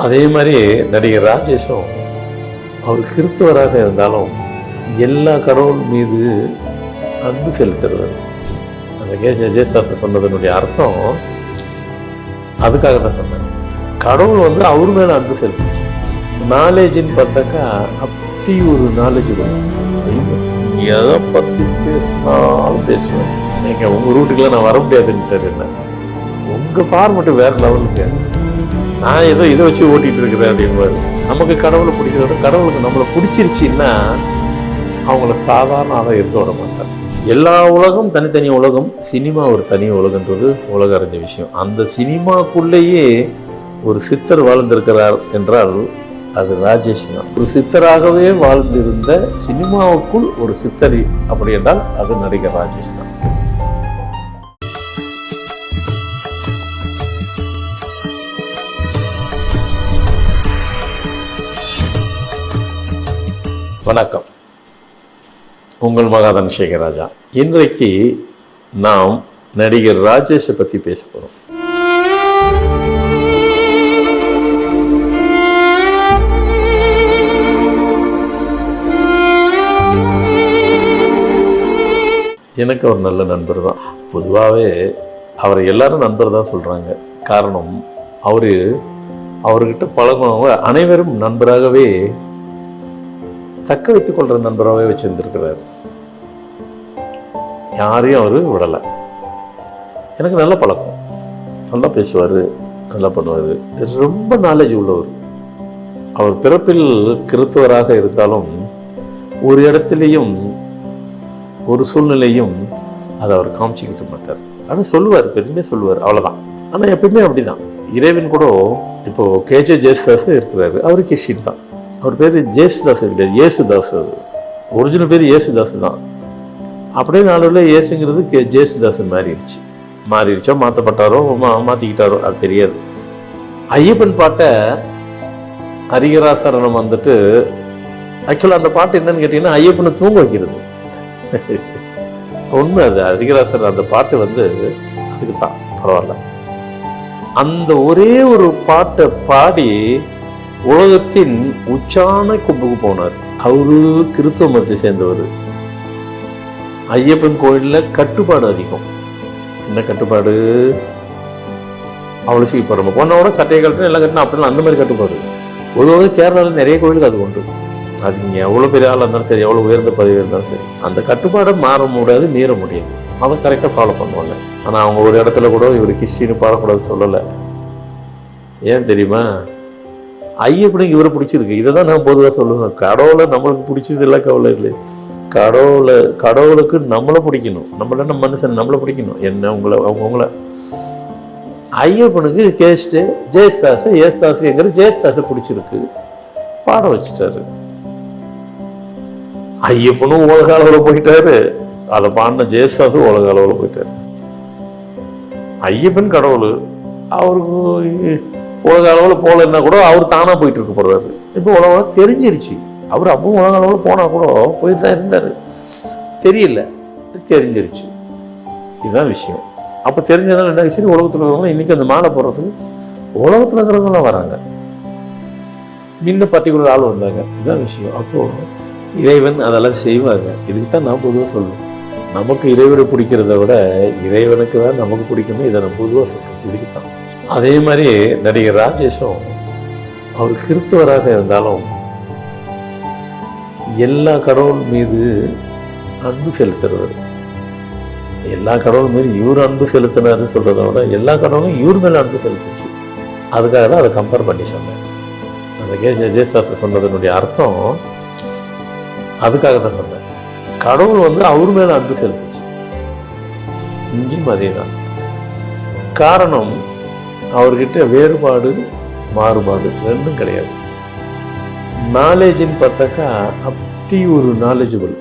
அதே மாதிரி நடிகர் ராஜேஷும் அவர் கிறிஸ்தவராக இருந்தாலும் எல்லா கடவுள் மீது அன்பு செலுத்துறாரு. அந்த ஜேசாஸ் சொன்னதனுடைய அர்த்தம் அதுக்காக தான் சொன்னாங்க. கடவுள் வந்து அவர் மேலே அன்பு செலுத்துச்சு. நாலேஜின்னு பார்த்தாக்கா அப்படி ஒரு நாலேஜ் எதை பற்றி பேசினாலும் பேசுவேன். நீங்கள் உங்கள் ரூட்டுக்கெல்லாம் நான் வர முடியாதுன்ட்டு என்ன உங்கள் ஃபார்மெட்டு வேறு லெவலுக்கு நான் ஏதோ இதை வச்சு ஓட்டிகிட்டு இருக்கிறேன் அப்படின்பாரு. நமக்கு கடவுளை பிடிக்கிறத கடவுளுக்கு நம்மளை பிடிச்சிருச்சின்னா அவங்கள சாதாரண ஆளாக இருக்க விட மாட்டார். எல்லா உலகம் தனித்தனி உலகம், சினிமா ஒரு தனி உலகன்றது உலக அறிஞ்ச விஷயம். அந்த சினிமாக்குள்ளேயே ஒரு சித்தர் வாழ்ந்திருக்கிறார் என்றால் அது ராஜேஷ் தான். ஒரு சித்தராகவே வாழ்ந்திருந்த சினிமாவுக்குள் ஒரு சித்தரி அப்படி என்றால் அது நடிகர் ராஜேஷ் தான். வணக்கம், உங்கள் மகாதன் சேகராஜா. இன்றைக்கு நாம் நடிகர் ராஜேஷை பற்றி பேச போகிறோம். எனக்கு ஒரு நல்ல நண்பர் தான். பொதுவாகவே அவரை எல்லாரும் நண்பர் தான் சொல்கிறாங்க. காரணம் அவர்கிட்ட பழகுனவங்க அனைவரும் நண்பராகவே தக்க வைத்துக் கொள்கிற நண்பராகவே வச்சுருந்துருக்கிறார். யாரையும் அவர் விடலை. எனக்கு நல்ல பழக்கம், நல்லா பேசுவார், நல்லா பண்ணுவார், ரொம்ப நாலேஜ் உள்ளவர். அவர் பிறப்பில் கிறிஸ்தவராக இருந்தாலும் ஒரு இடத்துலையும் ஒரு சூழ்நிலையும் அதை அவர் காமிச்சிக்கிட்டு மாட்டார். ஆனால் சொல்லுவார், பெருமையாக சொல்லுவார், அவ்வளோதான். ஆனால் எப்பயுமே அப்படி தான். இறைவன் கூட இப்போது கேஜே ஜேசுதாஸ் இருக்கிறாரு, அவர் கிறிஸ்டின் தான். அவர் பேர் ஜேசுதாஸ் கிடையாது, ஏசுதாஸ். ஒரிஜினல் பேர் ஏசுதாஸ் தான். அப்படியே நாளில் ஏசுங்கிறது ஜேசுதாஸ் மாறிடுச்சோ மாற்றப்பட்டாரோ மாற்றிக்கிட்டாரோ அது தெரியாது. ஐயப்பன் பாட்டை ஹரிஹராசரணம் வந்துட்டு ஆக்சுவலாக அந்த பாட்டு என்னன்னு கேட்டிங்கன்னா ஐயப்பனை தூங்க வைக்கிறது. உண்மை அது. ஹரிஹராசர் அந்த பாட்டு வந்து அதுக்கு தான் பரவாயில்ல. அந்த ஒரே ஒரு பாட்டை பாடி உலகத்தின் உச்சான கொம்புக்கு போனார். அவரு கிறிஸ்தவ மதத்தை சேர்ந்தவர். ஐயப்பன் கோயிலில் கட்டுப்பாடு அதிகம். என்ன கட்டுப்பாடு? அவ்வளோ சீக்கிரம் பொண்ணோட சட்டையை கட்டணும், எல்லாம் கட்டணும், அப்படிலாம் அந்த மாதிரி கட்டுப்பாடு. பொதுவாக கேரளாவில் நிறைய கோயிலுக்கு அது உண்டு. அது நீங்கள் எவ்வளோ பெரிய ஆளாக இருந்தாலும் சரி, எவ்வளோ உயர்ந்த பதவி இருந்தாலும் சரி, அந்த கட்டுப்பாடை மாற முடியாது, மீற முடியாது. அதை கரெக்டாக ஃபாலோ பண்ணுவாங்க. ஆனால் அவங்க ஒரு இடத்துல கூட இவர் கிறிஸ்டின்னு பாடக்கூடாது சொல்லலை. ஏன் தெரியுமா? ஐயப்பனுக்கு இவரை பிடிச்சிருக்கு. இதை தான் நான் பொதுவாக சொல்லுவேன். கடவுளை நம்மளுக்கு பிடிச்சது இல்லை, கவலை இல்லை. கடவுளுக்கு நம்மளை பிடிக்கணும். நம்ம மனுஷன் நம்மளை பிடிக்கணும். என்ன உங்களை ஐயப்பனுக்கு ஏசுதாஸுங்கிற ஜேசுதாஸை பிடிச்சிருக்கு, பாட வச்சுட்டாரு. ஐயப்பனும் உலக அளவில் போயிட்டாரு, அதை பாடின ஜேசுதாஸும் உலக அளவில் போயிட்டாரு. ஐயப்பன் கடவுள், அவருக்கு உலக அளவில் போகலன்னா கூட அவர் தானாக போயிட்டு இருக்க போறாரு. இப்போ உலகம் தெரிஞ்சிருச்சு. அவர் அப்பவும் உலக அளவில் போனால் கூட போயிட்டு தான் இருந்தார். தெரியல, தெரிஞ்சிருச்சு. இதுதான் விஷயம். அப்போ தெரிஞ்சதுனால என்ன ஆச்சு? உலகத்தில் இருக்கிறவங்க இன்னைக்கு அந்த மாலை போடுறதுக்கு உலகத்தில் இருக்கிறவங்களாம் வராங்க. முன்ன பர்டிகுலர் ஆள் வந்தாங்க. இதுதான் விஷயம். அப்போது இறைவன் அதெல்லாம் செய்வாங்க. இதுக்கு தான் நான் பொதுவாக சொல்லுவேன், நமக்கு இறைவனை பிடிக்கிறத விட இறைவனுக்கு தான் நமக்கு பிடிக்கணும். இதை நான் பொதுவாக சொல்லுவேன். இதுக்குத்தான். அதே மாதிரி நடிகர் ராஜேஷும் அவர் கிறிஸ்தவராக இருந்தாலும் எல்லா கடவுள் மீது அன்பு செலுத்துறவர். எல்லா கடவுள் மீது இவர் அன்பு செலுத்தினாரு சொல்றதை விட எல்லா கடவுளும் இவர் மேலே அன்பு செலுத்துச்சு. அதுக்காக தான் அதை கம்பேர் பண்ணி சொன்னேன். அந்த ஜேசாஸ் சொன்னதனுடைய அர்த்தம் அதுக்காக தான் சொன்னேன். கடவுள் வந்து அவர் மேலே அன்பு செலுத்துச்சு. இங்கேயும் அதே தான். காரணம், அவர்கிட்ட வேறுபாடு மாறுபாடு ரெண்டும் கிடையாது. நாலேஜின்னு பார்த்தாக்கா அப்படி ஒரு நாலேஜபிள்.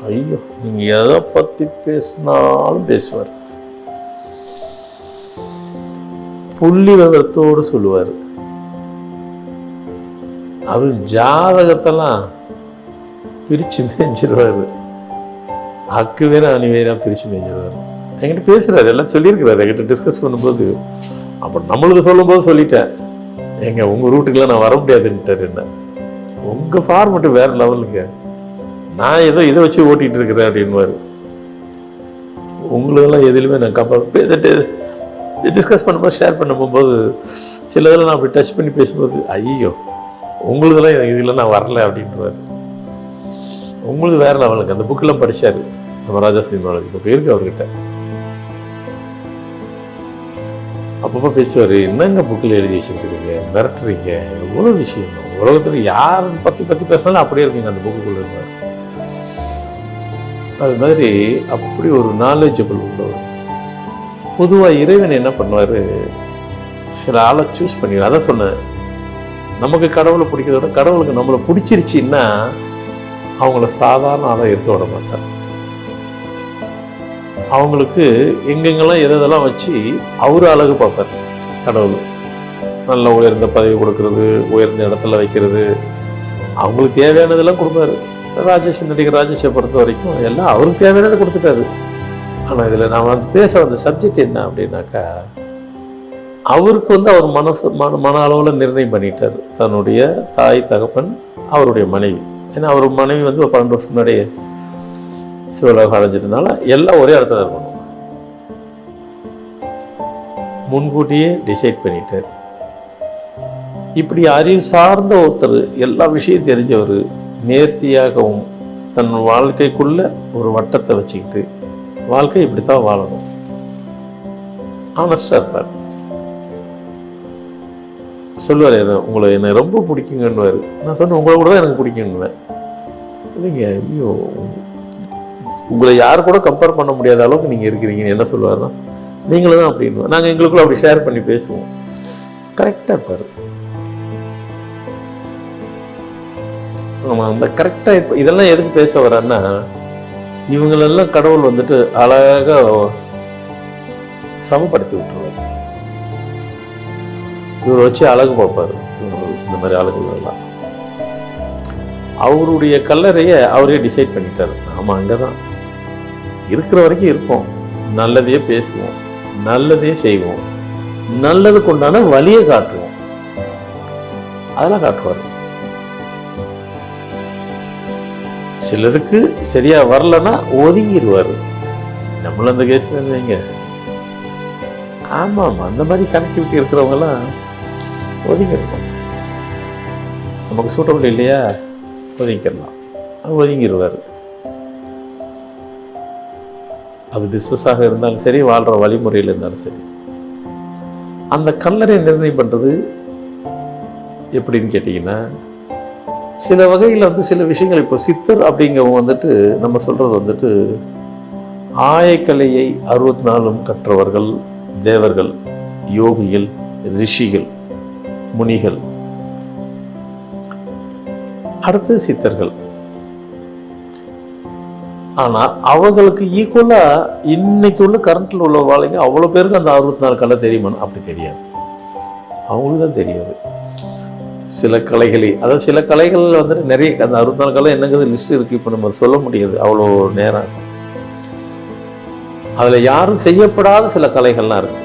ஐயோ, நீங்கள் எதை பற்றி பேசினாலும் பேசுவார். புள்ளி விவரத்தோடு சொல்லுவார். அது ஜாதகத்தெல்லாம் பிரித்து மேய்ஞ்சிருவார். அக்கு வேற அணி வேற பிரித்து மேய்ஞ்சிருவார். என்கிட்ட பேசுகிறாரு, எல்லாம் சொல்லியிருக்கிறாரு. என்கிட்ட டிஸ்கஸ் பண்ணும்போது. அப்போ நம்மளுக்கு சொல்லும்போது சொல்லிட்டேன், எங்க உங்கள் ரூட்டுக்கெல்லாம் நான் வர முடியாதுன்ட்டார். என்ன உங்கள் ஃபார்மெட்டு வேறு லெவலுங்க, நான் ஏதோ இதை வச்சு ஓட்டிகிட்டு இருக்கிறேன் அப்படின்வார். உங்களுக்கெல்லாம் எதுலையுமே நான் கம்பேர் டிஸ்கஸ் பண்ணும்போது ஷேர் பண்ணும்போது சில இதில் நான் அப்படி டச் பண்ணி பேசும்போது ஐயோ உங்களுக்கெல்லாம் இதில் நான் வரல அப்படின்றார். உங்களுக்கு வேறு லெவலுக்கு அந்த புக்கெல்லாம் படித்தார் நம்ம ராஜா சினிமாவில். இப்போ இருக்கு அவர்கிட்ட. அப்பப்போ பேசுவார், என்னங்க புக்கில் எழுதி வச்சுருக்குறீங்க, மிரட்டுறீங்க, எவ்வளோ விஷயம் உலகத்தில் யார் பற்றி பேசினாலும் அப்படியே இருக்குங்க அந்த புக்குக்குள்ளே இருந்தார். அது மாதிரி அப்படி ஒரு நாலேஜபிள் உள்ளவர். பொதுவாக இறைவன் என்ன பண்ணுவார், சில ஆளை சூஸ் பண்ணிடுவார். அதான் சொன்னேன், நமக்கு கடவுளை பிடிக்கிறத விட கடவுளுக்கு நம்மளை பிடிச்சிருச்சின்னா அவங்கள சாதாரண ஆளாக இருக்க விட மாட்டார். அவங்களுக்கு எங்கெங்கெல்லாம் எதெல்லாம் வச்சு அவர் அழகு பார்ப்பார். கடவுள் நல்ல உயர்ந்த பதவி கொடுக்கறது, உயர்ந்த இடத்துல வைக்கிறது, அவங்களுக்கு தேவையானதெல்லாம் கொடுப்பாரு. நடிகர் ராஜேஷை பொறுத்த வரைக்கும் எல்லாம் அவருக்கு தேவையானதை கொடுத்துட்டாரு. ஆனால் இதில் நான் வந்து பேச வந்த சப்ஜெக்ட் என்ன அப்படின்னாக்கா, அவருக்கு வந்து அவர் மன அளவில் நிர்ணயம் பண்ணிட்டார். தன்னுடைய தாய் தகப்பன் அவருடைய மனைவி, ஏன்னா அவர் மனைவி வந்து 12 வருஷம் முன்னாடியே சிவலோகம் அடைஞ்சிட்டனால எல்லாம் ஒரே இடத்துல இருக்கணும் முன்கூட்டியே டிசைட் பண்ணிட்டார். இப்படி அறிவு சார்ந்த ஒருத்தர், எல்லா விஷயம் தெரிஞ்சவர், நேர்த்தியாகவும் தன் வாழ்க்கைக்குள்ள ஒரு வட்டத்தை வச்சுக்கிட்டு வாழ்க்கை இப்படித்தான் வாழணும், ஆனஸ்டாக இருப்பார். சொல்லுவார், உங்களை என்னை ரொம்ப பிடிக்குங்கன்னுவார். நான் சொன்னேன், உங்களை கூட தான் எனக்கு பிடிக்குங்குவேன். இல்லைங்க, ஐயோ உங்களை யார் கூட கம்பேர் பண்ண முடியாத அளவுக்கு நீங்கள் இருக்கிறீங்கன்னு என்ன சொல்லுவார்னா, நீங்களும் தான் அப்படின்னு. நாங்கள் எங்களுக்குள்ள அப்படி ஷேர் பண்ணி பேசுவோம். கரெக்டாக இருப்பார். ஆமாம், அந்த கரெக்டாக இப்போ இதெல்லாம் எதுக்கு பேச வர்றான்னா, இவங்களெல்லாம் கடவுள் வந்துட்டு அழகாக சமப்படுத்தி விட்டுருவார். இவரை வச்சு அழகு பார்ப்பார். இந்த மாதிரி அழகுகள் எல்லாம் அவருடைய கல்லறையை அவரே டிசைட் பண்ணிட்டார். ஆமாம், அங்கே தான் இருக்கிற வரைக்கும் இருப்போம், நல்லதையே பேசுவோம், நல்லதே செய்வோம், நல்லதுக்கு உண்டான வழியை காட்டுவோம், அதெல்லாம் காட்டுவார். சிலதுக்கு சரியா வரலன்னா ஒதுங்கிடுவார். நம்மளும் அந்த கேஸ் வைங்க. ஆமாம், அந்த மாதிரி கனெக்டிவிட்டி இருக்கிறவங்கலாம் ஒதுங்கிருக்கோம். நமக்கு சூட்டபிள் இல்லையா, ஒதுங்கிடலாம். ஒதுங்கிடுவார். அது பிஸ்னஸாக இருந்தாலும் சரி, வாழ்கிற வழிமுறையில் இருந்தாலும் சரி. அந்த கல்லறை நிர்ணயம் பண்ணுறது எப்படின்னு கேட்டிங்கன்னா, சில வகையில் வந்து சில விஷயங்கள், இப்போ சித்தர் அப்படிங்கிறவங்க வந்துட்டு நம்ம சொல்கிறது வந்துட்டு ஆயக்கலையை 64 கற்றவர்கள், தேவர்கள், யோகிகள், ரிஷிகள், முனிகள், அடுத்து சித்தர்கள். ஆனால் அவங்களுக்கு ஈக்குவலாக இன்னைக்கு உள்ள கரண்ட்டில் உள்ள வாழைங்க அவ்வளோ பேருக்கு அந்த 64 கலை தெரியுமான்னு அப்படி தெரியாது. அவங்களுக்கு தான் தெரியாது. சில கலைகளே, அதாவது சில கலைகள் வந்துட்டு நிறைய, அந்த 64 கலை என்னங்கிறது லிஸ்ட் இருக்குது. இப்போ நம்ம சொல்ல முடியாது, அவ்வளோ நேரம். அதில் யாரும் செய்யப்படாத சில கலைகள்லாம் இருக்கு.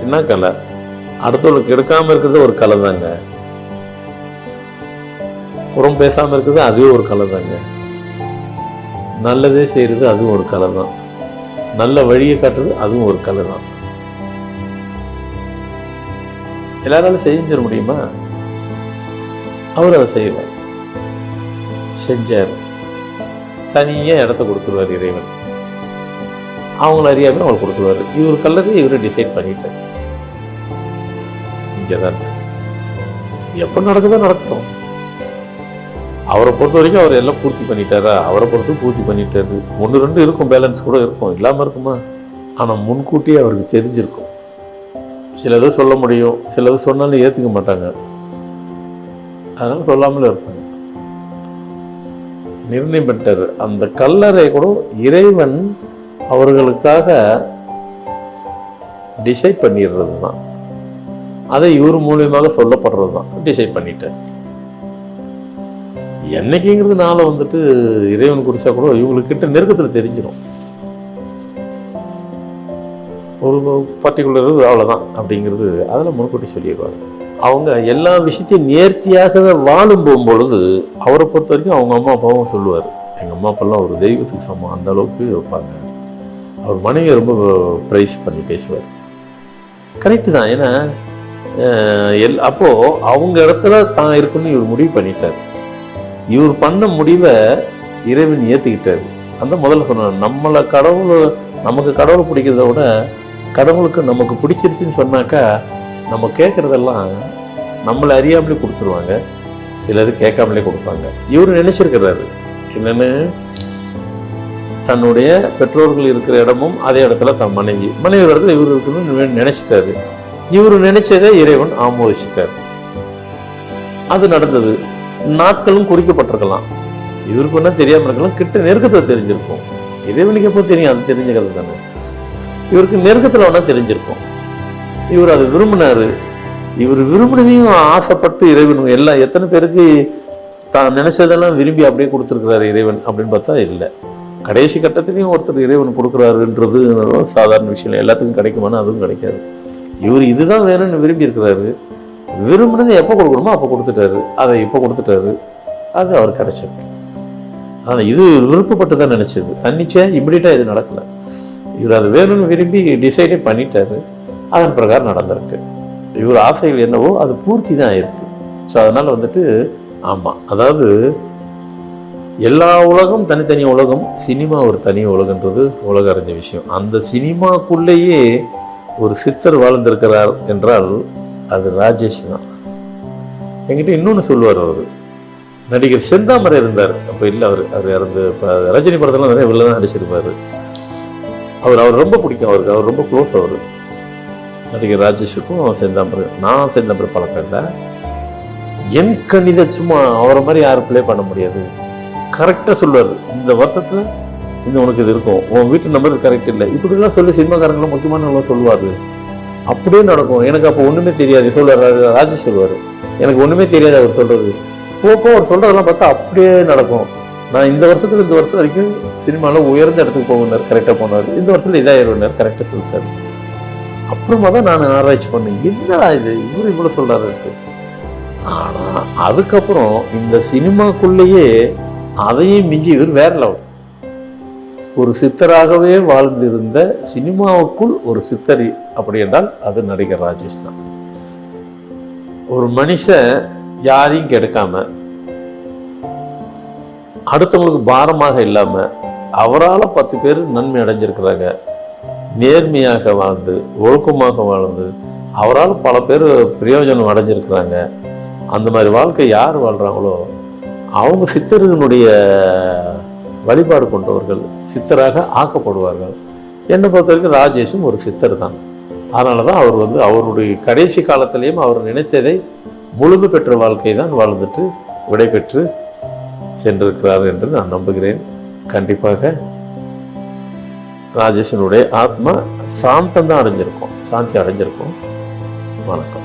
என்ன கலை? அடுத்தவங்களுக்கு எடுக்காமல் இருக்கிறது ஒரு கலை தாங்க. புறம் பேசாமல் இருக்கிறது அதுவே ஒரு கலை தாங்க. நல்லதே செய்கிறது அதுவும் ஒரு கலை தான். நல்ல வழியை காட்டுறது அதுவும் ஒரு கலை தான். எல்லாராலும் செஞ்சிட முடியுமா? அவர் அதை செய்வார், செஞ்சார். தனியாக இடத்த கொடுத்துருவார் இறைவன். அவங்கள அறியாமல் அவங்களை கொடுத்துருவார். இவர் கல்லறை இவரை டிசைட் பண்ணிட்டார். இங்கே தான் எப்போ நடக்குதோ நடக்கட்டும். அவரை பொறுத்த வரைக்கும் அவர் எல்லாம் பூர்த்தி பண்ணிட்டாரா? அவரை பொறுத்து பூர்த்தி பண்ணிட்டாரு. 1-2 இருக்கும், பேலன்ஸ் கூட இருக்கும், இல்லாமல் இருக்குமா? ஆனால் முன்கூட்டியே அவருக்கு தெரிஞ்சிருக்கும். சிலது சொல்ல முடியும், சிலது சொன்னாலும் ஏற்றுக்க மாட்டாங்க, அதனால சொல்லாமலே இருப்பாங்க. நிர்ணயம் பண்ணிட்டார். அந்த கல்லறை கூட இறைவன் அவர்களுக்காக டிசைட் பண்ணிடுறது தான். அதை இவர் மூலியமாக சொல்லப்படுறது தான். டிசைட் பண்ணிட்டார். என்னைக்குங்கிறது நாளை வந்துட்டு இறைவன் குறிச்சா கூட இவங்கக்கிட்ட நெருக்கத்தில் தெரிஞ்சிடும். ஒரு பர்டிகுலர் அவ்வளோதான் அப்படிங்கிறது அதில் முன்கூட்டி சொல்லிடுவாங்க. அவங்க எல்லா விஷயத்தையும் நேர்த்தியாக வாழும் போகும்பொழுது அவரை பொறுத்த வரைக்கும் அவங்க அம்மா அப்பாவும் சொல்லுவார், எங்கள் அம்மா அப்பாலாம் ஒரு தெய்வத்துக்கு சமம், அந்த அளவுக்கு வைப்பாங்க. அவர் மனைவியை ரொம்ப ப்ரைஸ் பண்ணி பேசுவார். கரெக்டு தான். ஏன்னா அப்போது அவங்க இடத்துல தான் இருக்குன்னு இவர் முடிவு பண்ணிட்டார். இவர் பண்ண முடிவை இறைவன் ஏற்றுக்கிட்டார். அந்த முதல்ல சொன்னார், நமக்கு கடவுளை பிடிக்கிறத விட கடவுளுக்கு நமக்கு பிடிச்சிருச்சுன்னு சொன்னாக்கா நம்ம கேட்குறதெல்லாம் நம்மளை அறியாமலே கொடுத்துருவாங்க, சிலது கேட்காமலே கொடுப்பாங்க. இவர் நினைச்சிருக்கிறாரு என்னென்னு, தன்னுடைய பெற்றோர்கள் இருக்கிற இடமும் அதே இடத்துல தன் மனைவி இடத்துல இவர் இருக்கணும்னு நினைச்சிட்டாரு. இவர் நினைச்சதை இறைவன் ஆமோதிச்சிட்டார். அது நடந்தது. நாட்களும் குறிக்கப்பட்டிருக்கலாம். இவருக்கு ஒன்றும் தெரியாம இருக்கலாம், கிட்ட நெருக்கத்தில் தெரிஞ்சிருக்கும். இறைவனுக்கு எப்போ தெரியும்? அது தெரிஞ்ச கதை தானே. இவருக்கு நெருக்கத்தில் வேணா தெரிஞ்சிருக்கும். இவர் அதை விரும்பினாரு. இவர் விரும்பினதையும் ஆசைப்பட்டு இறைவன் எத்தனை பேருக்கு தான் நினைச்சதெல்லாம் விரும்பி அப்படியே கொடுத்துருக்கிறாரு இறைவன் அப்படின்னு பார்த்தா இல்லை. கடைசி கட்டத்திலையும் ஒருத்தர் இறைவன் கொடுக்குறாருன்றது சாதாரண விஷயம். எல்லாத்துக்கும் கிடைக்குமானா அதுவும் கிடைக்காது. இவர் இதுதான் வேணும்னு விரும்பி இருக்கிறாரு. விரும்பினதை எப்போ கொடுக்கணுமோ அப்போ கொடுத்துட்டாரு. அதை இப்போ கொடுத்துட்டாரு. அது அவர் கிடைச்சிருக்கு. ஆனால் இது விருப்பப்பட்டு தான் நினைச்சது. தன்னிச்சையாக இம்மிடியட்டாக இது நடக்கலை. இவர் அது வேணும்னு விரும்பி டிசைடே பண்ணிட்டாரு. அதன் பிரகாரம் நடந்திருக்கு. இவர் ஆசைகள் என்னவோ அது பூர்த்தி தான் ஆயிருக்கு. ஸோ அதனால் ஆமாம், அதாவது எல்லா உலகம் தனித்தனி உலகம், சினிமா ஒரு தனி உலகன்றது உலக அறிஞ்ச விஷயம். அந்த சினிமாக்குள்ளேயே ஒரு சித்தர் வாழ்ந்திருக்கிறார் என்றால் அது ராஜேஷ் தான். என்கிட்ட இன்னொன்று சொல்லுவார். அவர் நடிகர் செந்தாமரை இருந்தார். அப்போ இல்லை, அவர் இறந்து இப்போ ரஜினி படத்தெல்லாம் நிறைய வெளில தான் நடிச்சிருப்பார். அவர் ரொம்ப பிடிக்கும். அவர் ரொம்ப க்ளோஸ். அவர் நடிகர் ராஜேஷுக்கும் நான் செந்தாமரை பழக்கம் இல்லை. என் கணித சும்மா அவரை மாதிரி யாரும் ப்ளே பண்ண முடியாது. கரெக்டாக சொல்லுவார், இந்த வருஷத்தில் உனக்கு இது இருக்கும், உன் வீட்டு நம்பர் கரெக்ட் இல்லை, இப்படிலாம் சொல்லி சினிமாக்காரங்களும் முக்கியமானவங்களாம் சொல்லுவார். அப்படியே நடக்கும். எனக்கு அப்போ ஒன்றுமே தெரியாது. சொல்லுவார் ராஜேஷ், சொல்லுவார் எனக்கு ஒன்றுமே தெரியாது. அவர் சொல்கிறது போப்போ அவர் சொல்கிறதெல்லாம் பார்த்தா அப்படியே நடக்கும். நான் இந்த வருஷம் வரைக்கும் சினிமாவில் உயர்ந்த இடத்துக்கு போகணுன்னார், கரெக்டாக போனார். இந்த வருஷத்தில் இதாயிருந்தார், கரெக்டாக சொல்லிட்டார். அப்புறமா தான் நான் ஆராய்ச்சி பண்ணேன், என்னடா இது இவர் இவ்வளோ சொல்கிறாரு. ஆனால் அதுக்கப்புறம் இந்த சினிமாக்குள்ளேயே அதையும் மிஞ்சி இவர் வேற லெவல். ஒரு சித்தராகவே வாழ்ந்திருந்த சினிமாவுக்குள் ஒரு சித்தரி அப்படி என்றால் அது நடிகர் ராஜேஷ் தான். ஒரு மனுஷன் யாரையும் கெடுக்காம, அடுத்தவங்களுக்கு பாரமாக இல்லாம, அவரால் 10 பேர் நன்மை அடைஞ்சிருக்கிறாங்க. நேர்மையாக வாழ்ந்து ஒழுக்கமாக வாழ்ந்து அவரால் பல பேர் பிரயோஜனம் அடைஞ்சிருக்கிறாங்க. அந்த மாதிரி வாழ்க்கை யார் வாழ்கிறாங்களோ அவங்க சித்தர்களுடைய வழிபாடு கொண்டவர்கள் சித்தராக ஆக்கப்படுவார்கள். என்னை பொறுத்த வரைக்கும் ராஜேஷும் ஒரு சித்தர் தான். அதனால தான் அவர் அவருடைய கடைசி காலத்திலேயும் அவர் நினைத்ததை முழுமை பெற்ற வாழ்க்கை தான் வாழ்ந்துட்டு விடை பெற்று சென்றிருக்கிறார் என்று நான் நம்புகிறேன். கண்டிப்பாக ராஜேஷனுடைய ஆத்மா சாந்தம் தான் அடைஞ்சிருக்கும், சாந்தி அடைஞ்சிருக்கும். வணக்கம்.